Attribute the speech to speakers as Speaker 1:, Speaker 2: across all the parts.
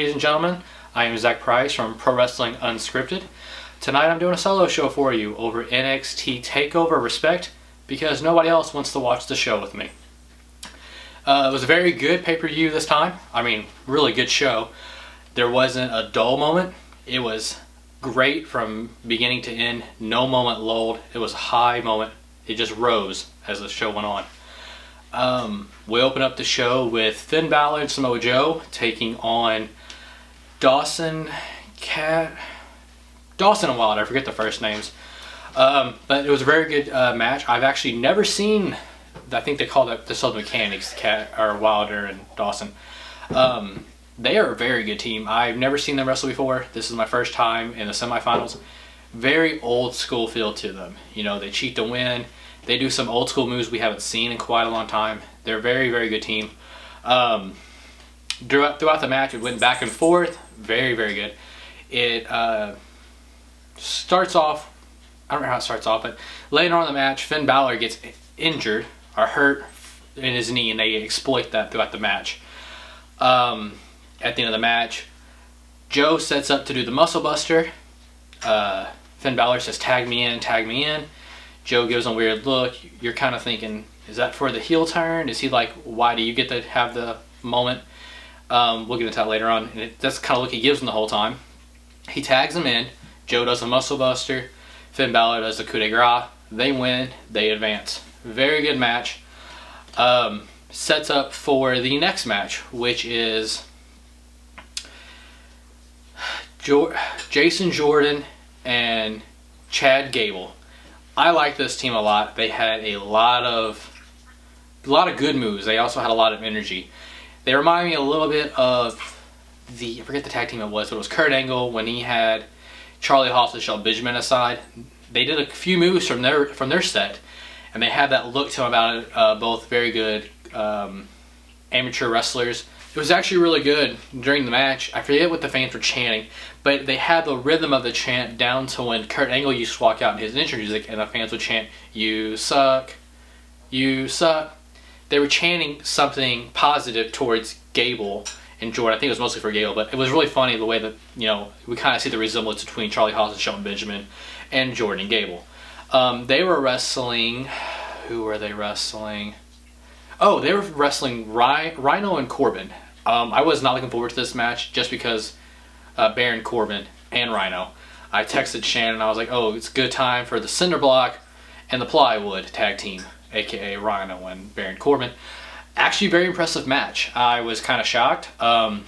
Speaker 1: ladies and gentlemen. I am Zach Price from Pro Wrestling Unscripted. Tonight I'm doing a solo show for you over NXT TakeOver Respect because nobody else wants to watch the show with me. It was a very good pay-per-view this time. I mean, really good show. There wasn't a dull moment. It was great from beginning to end. No moment lulled. It was a high moment. It just rose as the show went on. We open up the show with Finn Balor and Samoa Joe taking on Dawson and Wilder. I forget the first names. But it was a very good match. I've actually never seen, I think they call it the Soul Mechanics, Wilder and Dawson. They are a very good team. I've never seen them wrestle before. This is my first time in the semifinals. Very old school feel to them. You know, they cheat to win. They do some old school moves we haven't seen in quite a long time. They're a very, very good team. Throughout the match, it went back and forth. Very, very good. It starts off, I don't know how it starts off, but later on in the match, Finn Balor gets injured or hurt in his knee, and they exploit that throughout the match. At the end of the match, Joe sets up to do the Muscle Buster. Finn Balor says, tag me in, tag me in. Joe gives him a weird look. You're kind of thinking, is that for the heel turn? Is he like, why do you get to have the moment? We'll get into that later on. And that's the kind of look he gives him the whole time. He tags him in. Joe does the Muscle Buster. Finn Balor does the coup de grace. They win. They advance. Very good match. Sets up for the next match, which is Jason Jordan and Chad Gable. I like this team a lot. They had a lot of good moves. They also had a lot of energy. They remind me a little bit of I forget the tag team it was, but it was Kurt Angle when he had Charlie Haas and Shelton Benjamin aside. They did a few moves from their set, and they had that look to them about it. Both very good amateur wrestlers. It was actually really good during the match. I forget what the fans were chanting, but they had the rhythm of the chant down to when Kurt Angle used to walk out in his intro music and the fans would chant, "You suck, you suck." They were chanting something positive towards Gable and Jordan. I think it was mostly for Gable, but it was really funny the way that, you know, we kind of see the resemblance between Charlie Haas and Shelton Benjamin and Jordan and Gable. They were wrestling, who were they wrestling? Oh, they were wrestling Rhino and Corbin. I was not looking forward to this match just because Baron Corbin and Rhino. I texted Shannon. I was like, oh, it's a good time for the Cinder Block and the Plywood tag team, aka Rhino and Baron Corbin. Actually, very impressive match. I was kind of shocked. Baron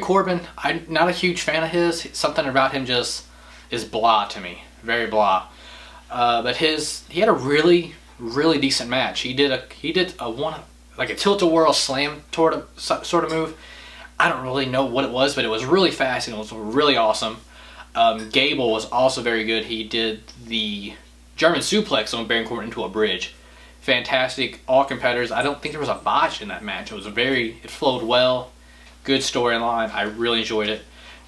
Speaker 1: Corbin, I'm not a huge fan of his. Something about him just is blah to me. Very blah. But he had a really decent match. He did a tilt-a-whirl slam sort of move. I don't really know what it was, but it was really fast and it was really awesome. Gable was also very good. He did the German suplex on Baron Corbin into a bridge. Fantastic. All competitors. I don't think there was a botch in that match. It flowed well. Good storyline. I really enjoyed it.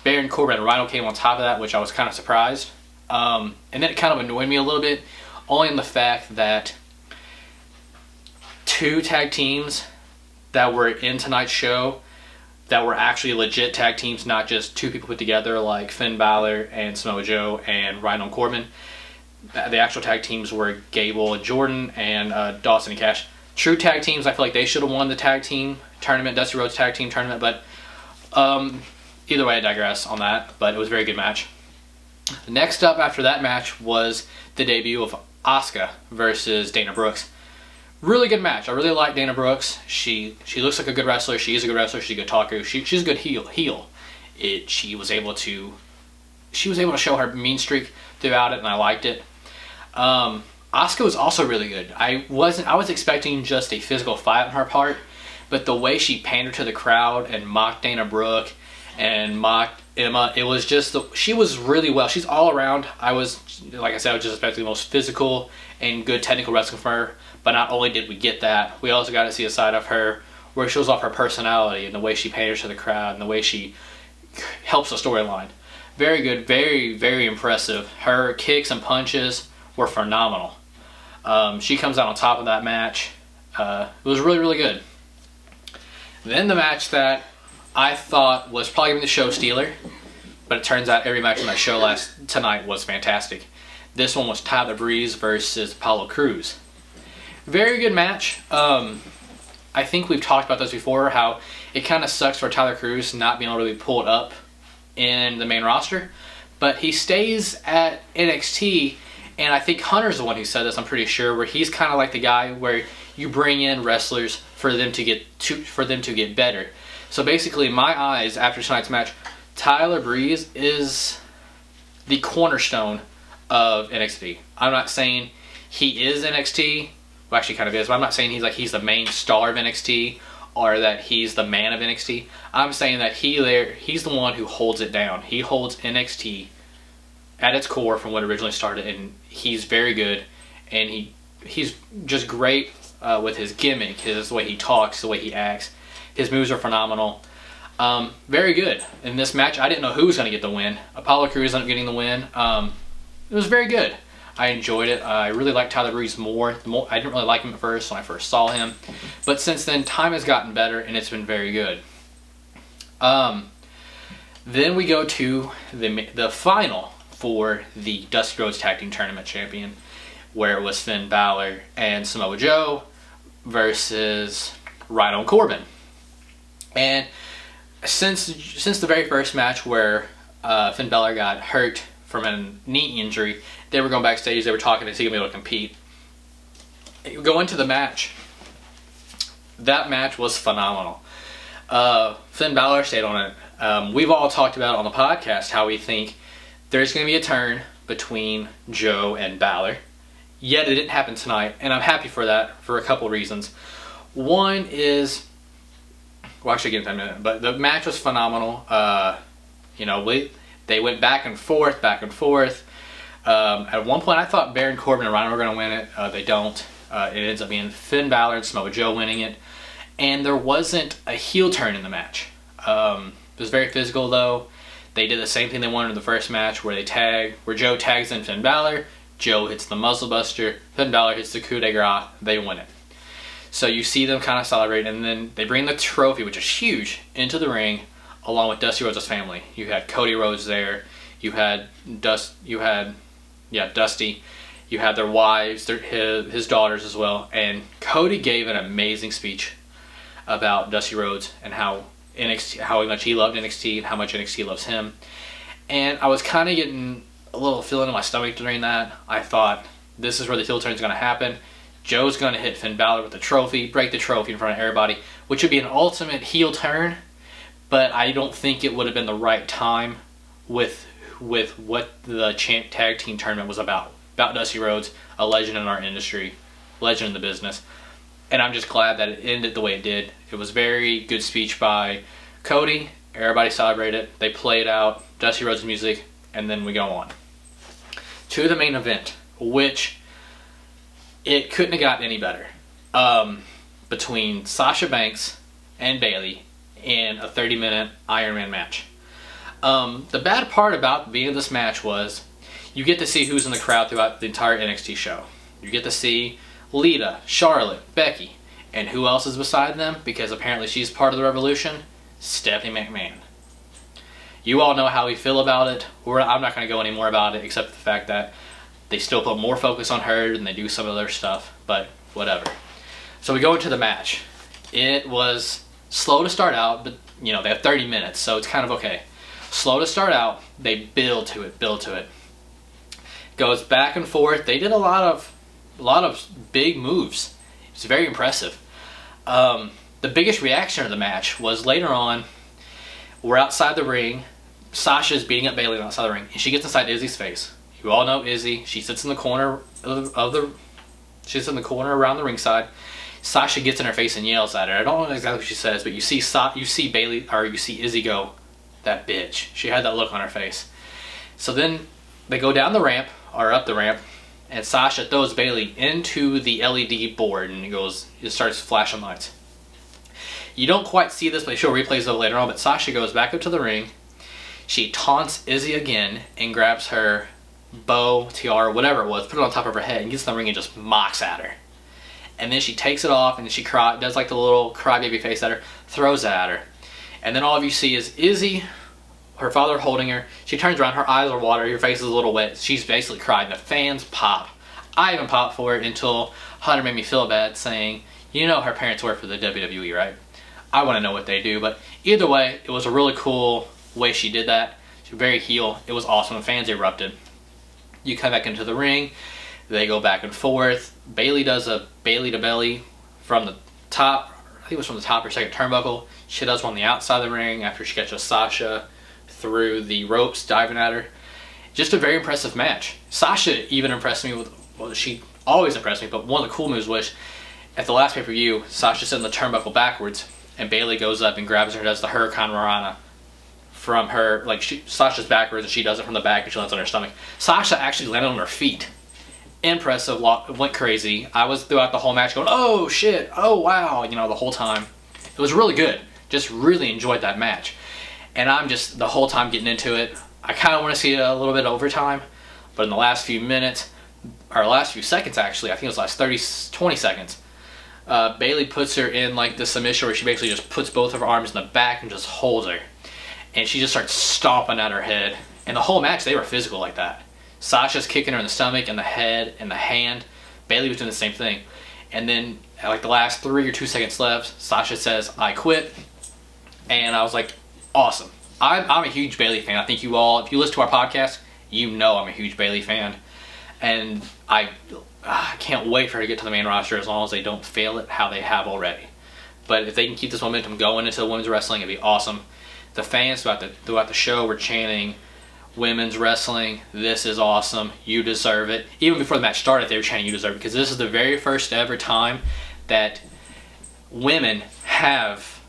Speaker 1: Baron Corbin and Rhino came on top of that, which I was kind of surprised. And then it kind of annoyed me a little bit, only in the fact that two tag teams that were in tonight's show that were actually legit tag teams, not just two people put together like Finn Balor and Samoa Joe and Rhino and Corbin. The actual tag teams were Gable and Jordan and Dawson and Cash. True tag teams, I feel like they should have won the tag team tournament, Dusty Rhodes tag team tournament, but either way, I digress on that, but it was a very good match. Next up after that match was the debut of Asuka versus Dana Brooks. Really good match. I really like Dana Brooks. She looks like a good wrestler. She is a good wrestler. She's a good talker. She's a good heel. She was able to show her mean streak throughout it, and I liked it. Asuka was also really good. I was expecting just a physical fight on her part, but the way she pandered to the crowd and mocked Dana Brooke and mocked Emma, it was just she was really well. She's all around. I was just expecting the most physical and good technical wrestling from her. But not only did we get that, we also got to see a side of her where it shows off her personality and the way she panders to the crowd and the way she helps the storyline. Very good, very, very impressive. Her kicks and punches were phenomenal. She comes out on top of that match. It was really, really good. Then the match that I thought was probably going to be the show stealer, but it turns out every match on that show tonight was fantastic. This one was Tyler Breeze versus Apollo Crews. Very good match. I think we've talked about this before, how it kind of sucks for Tyler Crews not being able to be pulled up in the main roster, but he stays at NXT, and I think Hunter's the one who said this, I'm pretty sure, where he's kind of like the guy where you bring in wrestlers for them to get better. So basically, in my eyes, after tonight's match, Tyler Breeze is the cornerstone of NXT. I'm not saying he is NXT, well, actually kind of is, but I'm not saying he's the main star of NXT or that he's the man of NXT. I'm saying that he's the one who holds it down. He holds NXT at its core from when it originally started, and he's very good, and he's just great with his gimmick, the way he talks, the way he acts. His moves are phenomenal. Very good. In this match, I didn't know who was going to get the win. Apollo Crews ended up getting the win. It was very good. I enjoyed it. I really liked Tyler Breeze more. I didn't really like him at first when I first saw him, but since then, time has gotten better, and it's been very good. Then we go to the final for the Dusty Rhodes Tag Team Tournament Champion, where it was Finn Balor and Samoa Joe versus Rhino and Corbin. And since the very first match where Finn Balor got hurt from a knee injury, they were going backstage, they were talking, is he going to be able to compete? Go into the match. That match was phenomenal. Finn Balor stayed on it. We've all talked about on the podcast how we think there's going to be a turn between Joe and Balor. Yet it didn't happen tonight, and I'm happy for that for a couple reasons. One is, we'll actually get into that in a minute, but the match was phenomenal. They went back and forth. At one point, I thought Baron Corbin and Rhino were going to win it. They don't. It ends up being Finn Balor and Samoa Joe winning it. And there wasn't a heel turn in the match. It was very physical, though. They did the same thing they wanted in the first match, where Joe tags in Finn Balor, Joe hits the muzzle buster, Finn Balor hits the coup de grace, they win it. So you see them kind of celebrate, and then they bring the trophy, which is huge, into the ring, along with Dusty Rhodes' family. You had Cody Rhodes there, you had Dusty, you had their wives, his daughters as well, and Cody gave an amazing speech about Dusty Rhodes and how much he loved NXT and how much NXT loves him. And I was kind of getting a little feeling in my stomach during that. I thought, this is where the heel turn is going to happen. Joe's going to hit Finn Balor with the trophy, break the trophy in front of everybody, which would be an ultimate heel turn, but I don't think it would have been the right time with what the tag team tournament was about Dusty Rhodes, a legend in our industry, legend in the business. And I'm just glad that it ended the way it did. It was very good speech by Cody. Everybody celebrated it. They played out Dusty Rhodes' music, and then we go on to the main event, which it couldn't have gotten any better. Between Sasha Banks and Bayley in a 30-minute Iron Man match. The bad part about being in this match was you get to see who's in the crowd throughout the entire NXT show. You get to see Lita, Charlotte, Becky, and who else is beside them? Because apparently she's part of the Revolution, Stephanie McMahon. You all know how we feel about it. I'm not going to go any more about it, except the fact that they still put more focus on her than they do some of their stuff, but whatever. So we go into the match. It was slow to start out, but they have 30 minutes, so it's kind of okay. Slow to start out, they build to it. Goes back and forth. They did a lot of big moves. It's very impressive. The biggest reaction to the match was later on. We're outside the ring. Sasha's beating up Bayley outside the ring, and she gets inside Izzy's face. You all know Izzy. She sits in the corner She's in the corner around the ringside. Sasha gets in her face and yells at her. I don't know exactly what she says, but you see Izzy go, "That bitch." She had that look on her face. So then they go down the ramp, or up the ramp, and Sasha throws Bayley into the LED board, and it starts flashing lights. You don't quite see this, but they show replays of it later on, but Sasha goes back up to the ring. She taunts Izzy again and grabs her bow, tiara, whatever it was, put it on top of her head, and gets in the ring and just mocks at her. And then she takes it off, and she does like the little crybaby face at her, throws it at her. And then all of you see is Izzy, her father holding her. She turns around, her eyes are watery, her face is a little wet. She's basically cried. The fans pop. I even popped for it until Hunter made me feel bad saying, you know her parents work for the WWE, right? I want to know what they do. But either way, it was a really cool way she did that. She was very heel. It was awesome. The fans erupted. You come back into the ring. They go back and forth. Bayley does a Bayley to belly from the top. I think it was from the top or second turnbuckle. She does one on the outside of the ring after she catches Sasha through the ropes, diving at her. Just a very impressive match. Sasha even impressed me with, well, she always impressed me, but one of the cool moves was at the last pay-per-view, Sasha sent the turnbuckle backwards, and Bayley goes up and grabs her and does the Hurricane Rana from her, like Sasha's backwards and she does it from the back and she lands on her stomach. Sasha actually landed on her feet. Impressive, went crazy. I was throughout the whole match going, oh shit, oh wow, you know, the whole time. It was really good. Just really enjoyed that match. And I'm just the whole time getting into it. I kind of want to see a little bit of overtime, but in the last few minutes, or last few seconds actually, I think it was last 20 seconds, Bayley puts her in like the submission where she basically just puts both of her arms in the back and just holds her. And she just starts stomping at her head. And the whole match, they were physical like that. Sasha's kicking her in the stomach and the head and the hand. Bayley was doing the same thing. And then at like the last 3 or 2 seconds left, Sasha says, I quit. And I was like, awesome. I'm a huge Bayley fan. I think you all, if you listen to our podcast, you know I'm a huge Bayley fan. And I can't wait for her to get to the main roster as long as they don't fail it how they have already. But if they can keep this momentum going into the women's wrestling, it'd be awesome. The fans throughout the show were chanting, women's wrestling, this is awesome, you deserve it. Even before the match started, they were chanting, you deserve it, because this is the very first ever time that women have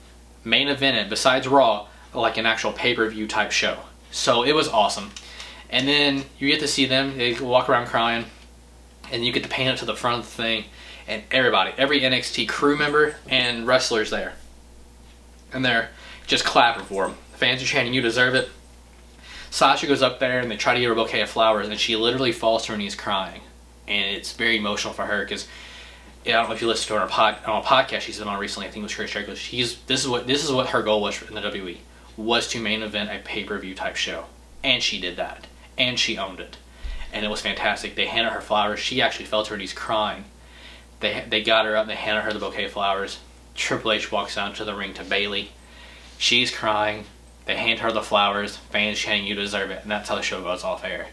Speaker 1: main evented, besides Raw, like an actual pay-per-view type show. So it was awesome. And then you get to see them, they walk around crying, and you get to pan up to the front of the thing, and everybody, every NXT crew member and wrestlers there. And they're just clapping for them. The fans are chanting, you deserve it. Sasha goes up there and they try to give her a bouquet of flowers and she literally falls to her knees crying. And it's very emotional for her because, I don't know if you listened to her on a podcast she's been on recently, I think it was Chris Jericho. This is what her goal was in the WWE, was to main event a pay-per-view type show. And she did that. And she owned it. And it was fantastic. They handed her flowers. She actually fell to her knees crying. They got her up and they handed her the bouquet of flowers. Triple H walks down to the ring to Bayley. She's crying. They hand her the flowers. Fans chanting, you deserve it. And that's how the show goes off air.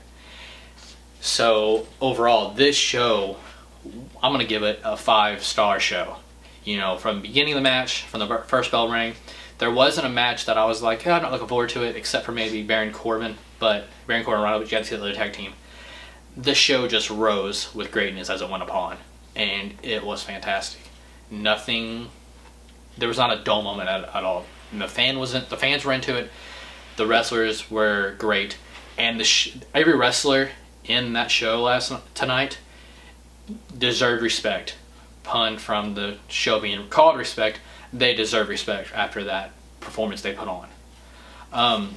Speaker 1: So, overall, this show, I'm going to give it a 5-star show. You know, from the beginning of the match, from the first bell rang, there wasn't a match that I was like, I'm not looking forward to it, except for maybe Baron Corbin. But Baron Corbin and Ronald, but you got to see the other tag team. The show just rose with greatness as it went upon. And it was fantastic. There was not a dull moment at all. And the fans were into it. The wrestlers were great, and every wrestler in that show tonight deserved respect. Pun from the show being called respect. They deserve respect after that performance they put on.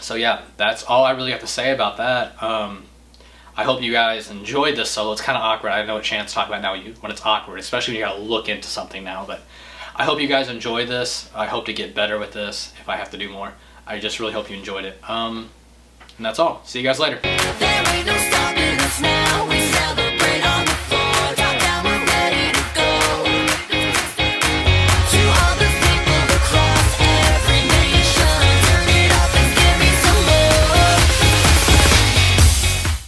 Speaker 1: So yeah, that's all I really have to say about that. I hope you guys enjoyed this solo. It's kind of awkward. I know what Chance talk about now when it's awkward, especially when you gotta look into something now. But I hope you guys enjoyed this. I hope to get better with this if I have to do more. I just really hope you enjoyed it. And that's all. See you guys later.